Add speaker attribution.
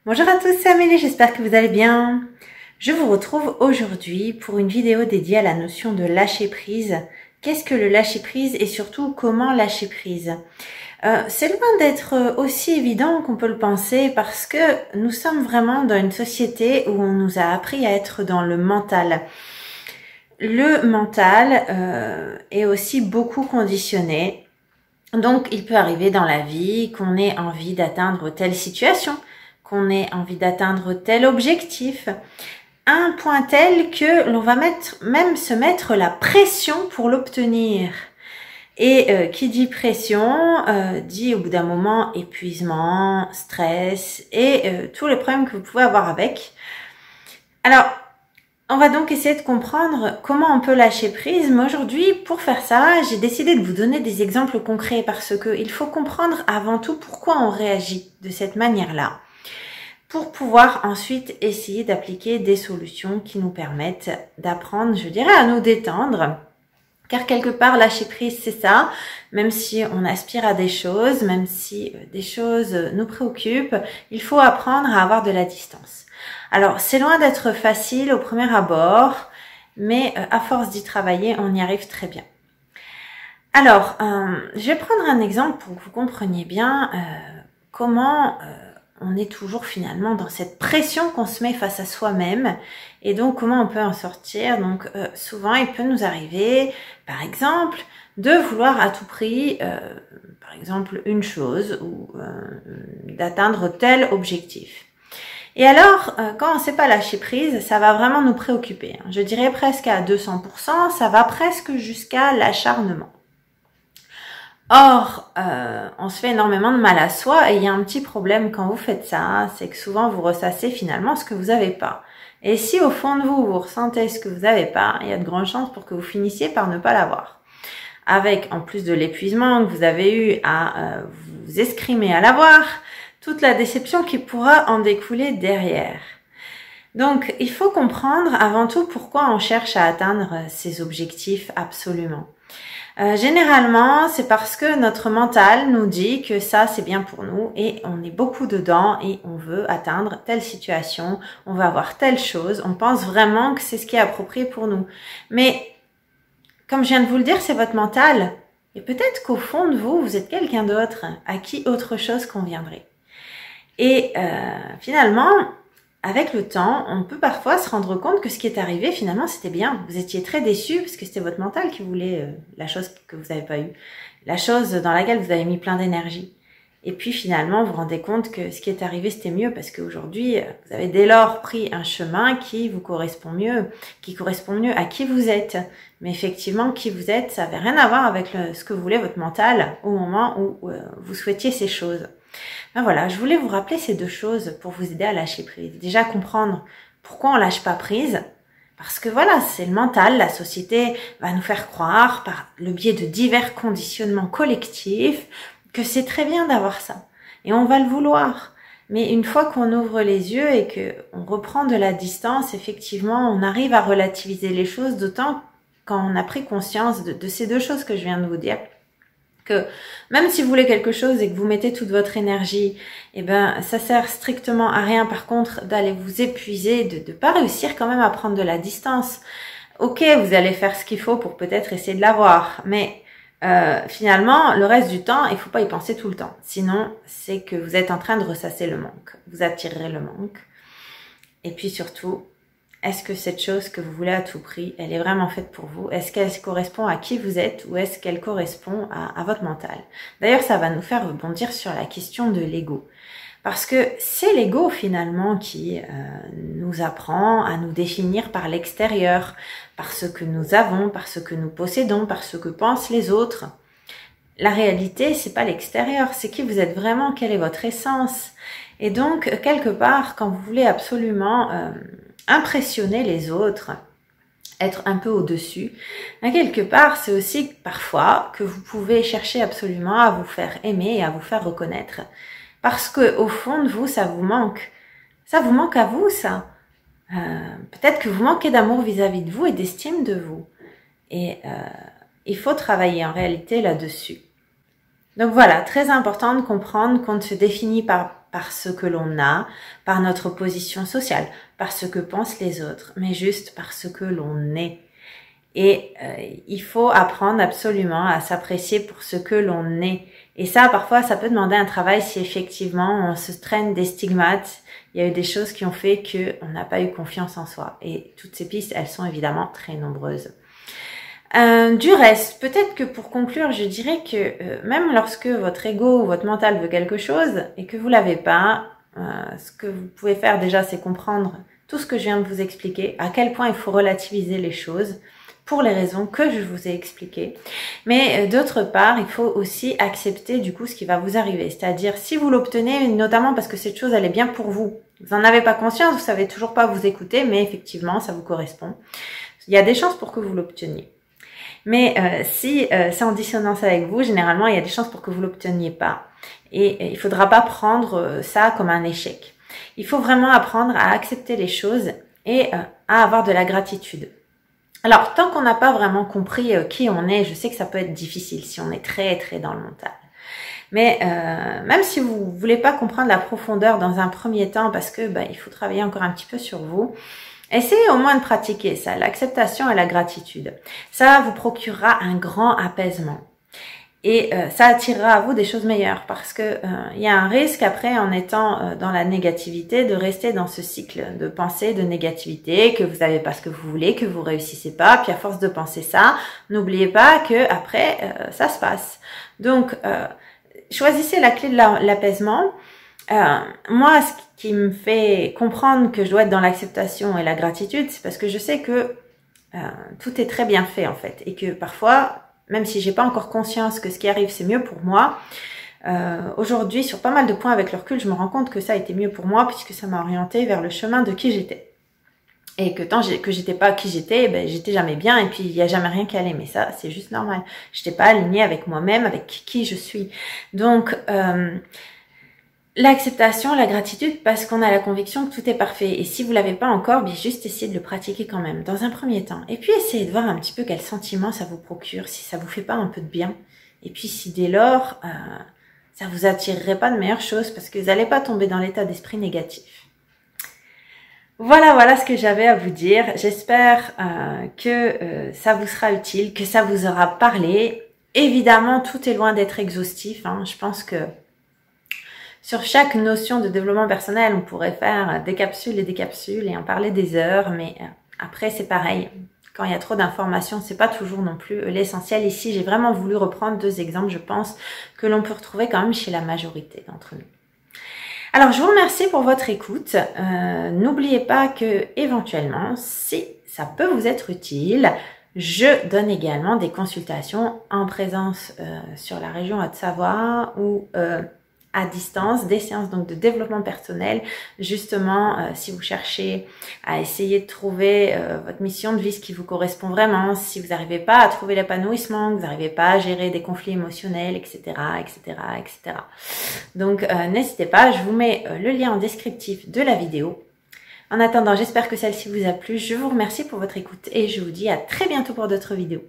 Speaker 1: Bonjour à tous, c'est Amélie, j'espère que vous allez bien. Je vous retrouve aujourd'hui pour une vidéo dédiée à la notion de lâcher prise. Qu'est-ce que le lâcher prise et surtout comment lâcher prise? C'est loin d'être aussi évident qu'on peut le penser parce que nous sommes vraiment dans une société où on nous a appris à être dans le mental. Le mental est aussi beaucoup conditionné. Donc, il peut arriver dans la vie qu'on ait envie d'atteindre telle situation, qu'on ait envie d'atteindre tel objectif, à un point tel que l'on va même se mettre la pression pour l'obtenir. Et qui dit pression, dit au bout d'un moment épuisement, stress et tous les problèmes que vous pouvez avoir avec. Alors, on va donc essayer de comprendre comment on peut lâcher prise. Mais aujourd'hui, pour faire ça, j'ai décidé de vous donner des exemples concrets parce que il faut comprendre avant tout pourquoi on réagit de cette manière-là, pour pouvoir ensuite essayer d'appliquer des solutions qui nous permettent d'apprendre, je dirais, à nous détendre. Car quelque part, lâcher prise, c'est ça. Même si on aspire à des choses, même si des choses nous préoccupent, il faut apprendre à avoir de la distance. Alors, c'est loin d'être facile au premier abord, mais à force d'y travailler, on y arrive très bien. Alors, je vais prendre un exemple pour que vous compreniez bien comment on est toujours finalement dans cette pression qu'on se met face à soi-même et donc comment on peut en sortir. Donc, souvent, il peut nous arriver, par exemple, de vouloir à tout prix, par exemple, une chose ou d'atteindre tel objectif. Et alors, quand on ne sait pas lâcher prise, ça va vraiment nous préoccuper. Je dirais presque à 200%, ça va presque jusqu'à l'acharnement. Or, on se fait énormément de mal à soi et il y a un petit problème quand vous faites ça, c'est que souvent vous ressassez finalement ce que vous n'avez pas. Et si au fond de vous, vous ressentez ce que vous n'avez pas, il y a de grandes chances pour que vous finissiez par ne pas l'avoir. Avec, en plus de l'épuisement que vous avez eu à vous escrimer à l'avoir, toute la déception qui pourra en découler derrière. Donc, il faut comprendre avant tout pourquoi on cherche à atteindre ces objectifs absolument. Généralement, c'est parce que notre mental nous dit que ça, c'est bien pour nous et on est beaucoup dedans et on veut atteindre telle situation, on veut avoir telle chose, on pense vraiment que c'est ce qui est approprié pour nous. Mais, comme je viens de vous le dire, c'est votre mental. Et peut-être qu'au fond de vous, vous êtes quelqu'un d'autre à qui autre chose conviendrait. Et finalement, avec le temps, on peut parfois se rendre compte que ce qui est arrivé, finalement, c'était bien. Vous étiez très déçu parce que c'était votre mental qui voulait la chose que vous n'avez pas eue, la chose dans laquelle vous avez mis plein d'énergie. Et puis finalement, vous vous rendez compte que ce qui est arrivé, c'était mieux parce qu'aujourd'hui, vous avez dès lors pris un chemin qui vous correspond mieux, qui correspond mieux à qui vous êtes. Mais effectivement, qui vous êtes, ça n'avait rien à voir avec ce que voulait votre mental au moment où vous souhaitiez ces choses. Ben voilà, je voulais vous rappeler ces deux choses pour vous aider à lâcher prise. Déjà comprendre pourquoi on lâche pas prise. Parce que voilà, c'est le mental, la société va nous faire croire par le biais de divers conditionnements collectifs que c'est très bien d'avoir ça. Et on va le vouloir. Mais une fois qu'on ouvre les yeux et qu'on reprend de la distance, effectivement, on arrive à relativiser les choses, d'autant quand on a pris conscience de ces deux choses que je viens de vous dire. Que même si vous voulez quelque chose et que vous mettez toute votre énergie, eh ben ça sert strictement à rien par contre d'aller vous épuiser, de pas réussir quand même à prendre de la distance. Ok, vous allez faire ce qu'il faut pour peut-être essayer de l'avoir, mais finalement le reste du temps, il faut pas y penser tout le temps. Sinon, c'est que vous êtes en train de ressasser le manque. Vous attirerez le manque. Et puis surtout, est-ce que cette chose que vous voulez à tout prix, elle est vraiment faite pour vous? Est-ce qu'elle correspond à qui vous êtes ou est-ce qu'elle correspond à votre mental? D'ailleurs, ça va nous faire rebondir sur la question de l'ego. Parce que c'est l'ego finalement qui nous apprend à nous définir par l'extérieur, par ce que nous avons, par ce que nous possédons, par ce que pensent les autres. La réalité, c'est pas l'extérieur, c'est qui vous êtes vraiment, quelle est votre essence. Et donc, quelque part, quand vous voulez absolument impressionner les autres, être un peu au-dessus, quelque part, c'est aussi parfois que vous pouvez chercher absolument à vous faire aimer et à vous faire reconnaître. Parce que au fond de vous, ça vous manque. Ça vous manque à vous, ça. Peut-être que vous manquez d'amour vis-à-vis de vous et d'estime de vous. Et il faut travailler en réalité là-dessus. Donc voilà, très important de comprendre qu'on ne se définit par ce que l'on a, par notre position sociale, par ce que pensent les autres, mais juste par ce que l'on est. Et il faut apprendre absolument à s'apprécier pour ce que l'on est. Et ça, parfois, ça peut demander un travail si effectivement on se traîne des stigmates. Il y a eu des choses qui ont fait qu'on n'a pas eu confiance en soi. Et toutes ces pistes, elles sont évidemment très nombreuses. Du reste, peut-être que pour conclure, je dirais que même lorsque votre ego ou votre mental veut quelque chose et que vous l'avez pas, ce que vous pouvez faire déjà, c'est comprendre tout ce que je viens de vous expliquer, à quel point il faut relativiser les choses pour les raisons que je vous ai expliquées. Mais d'autre part, il faut aussi accepter du coup ce qui va vous arriver. C'est-à-dire si vous l'obtenez, notamment parce que cette chose elle est bien pour vous. Vous n'en avez pas conscience, vous savez toujours pas vous écouter, mais effectivement ça vous correspond. Il y a des chances pour que vous l'obteniez. Mais si c'est en dissonance avec vous, généralement il y a des chances pour que vous l'obteniez pas. Et il faudra pas prendre ça comme un échec. Il faut vraiment apprendre à accepter les choses et à avoir de la gratitude. Alors, tant qu'on n'a pas vraiment compris qui on est, je sais que ça peut être difficile si on est très très dans le mental. Mais même si vous voulez pas comprendre la profondeur dans un premier temps, parce que il faut travailler encore un petit peu sur vous, essayez au moins de pratiquer ça, l'acceptation et la gratitude. Ça vous procurera un grand apaisement. Et ça attirera à vous des choses meilleures parce que il y a un risque après en étant dans la négativité de rester dans ce cycle de pensée de négativité, que vous n'avez pas ce que vous voulez, que vous réussissez pas, puis à force de penser ça, n'oubliez pas que après ça se passe. Donc choisissez la clé de l'apaisement. Moi, ce qui me fait comprendre que je dois être dans l'acceptation et la gratitude, c'est parce que je sais que tout est très bien fait en fait et que parfois même si j'ai pas encore conscience que ce qui arrive c'est mieux pour moi, aujourd'hui sur pas mal de points avec le recul, je me rends compte que ça a été mieux pour moi puisque ça m'a orienté vers le chemin de qui j'étais. Et que tant que j'étais pas qui j'étais, j'étais jamais bien et puis il y a jamais rien qui allait. Mais ça, c'est juste normal. J'étais pas alignée avec moi-même, avec qui je suis. Donc l'acceptation, la gratitude, parce qu'on a la conviction que tout est parfait. Et si vous l'avez pas encore, juste essayez de le pratiquer quand même, dans un premier temps. Et puis essayez de voir un petit peu quel sentiment ça vous procure, si ça vous fait pas un peu de bien. Et puis si dès lors, ça vous attirerait pas de meilleures choses, parce que vous n'allez pas tomber dans l'état d'esprit négatif. Voilà ce que j'avais à vous dire. J'espère que ça vous sera utile, que ça vous aura parlé. Évidemment, tout est loin d'être exhaustif. Je pense que sur chaque notion de développement personnel, on pourrait faire des capsules et en parler des heures, mais après c'est pareil. Quand il y a trop d'informations, c'est pas toujours non plus l'essentiel. Ici, j'ai vraiment voulu reprendre 2 exemples, je pense, que l'on peut retrouver quand même chez la majorité d'entre nous. Alors, je vous remercie pour votre écoute. N'oubliez pas que éventuellement, si ça peut vous être utile, je donne également des consultations en présence sur la région Haute-Savoie ou à distance, des séances donc de développement personnel, justement si vous cherchez à essayer de trouver votre mission de vie, ce qui vous correspond vraiment, si vous n'arrivez pas à trouver l'épanouissement, que vous n'arrivez pas à gérer des conflits émotionnels, etc., etc., etc. Donc n'hésitez pas, je vous mets le lien en descriptif de la vidéo. En attendant, j'espère que celle-ci vous a plu. Je vous remercie pour votre écoute et je vous dis à très bientôt pour d'autres vidéos.